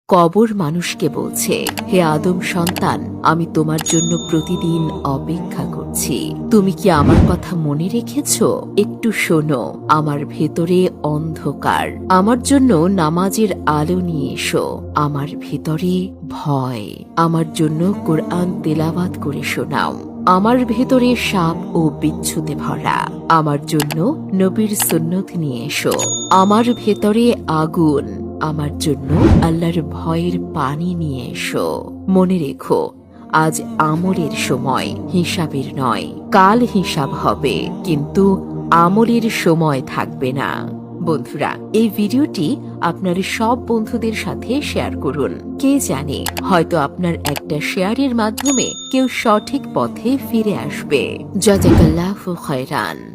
কবর মানুষকে বলছে, হে আদম সন্তান, আমি তোমার জন্য প্রতিদিন অপেক্ষা করছি। তুমি কি আমার কথা মনে রেখেছ? একটু শোনো, আমার ভেতরে অন্ধকার, আমার জন্য নামাজের আলো নিয়ে এসো। আমার ভেতরে ভয়, আমার জন্য কোরআন তেলাওয়াত করে শোনাও। আমার ভেতরে সাপ ও বিচ্ছুতে ভরা, আমার জন্য নবীর সুন্নত নিয়ে এসো। আমার ভেতরে আগুন, আমার জন্য আল্লাহর ভয়ের পানি নিয়ে এসো। মনে রেখো, আজ আমলের সময়, হিসাবের নয়। কাল হিসাব হবে, কিন্তু আমলের সময় থাকবে না। বন্ধুরা, এই ভিডিওটি আপনার সব বন্ধুদের সাথে শেয়ার করুন। কে জানে, হয়তো আপনার একটা শেয়ারের মাধ্যমে কেউ সঠিক পথে ফিরে আসবে। জাযাকাল্লাহু খায়রান।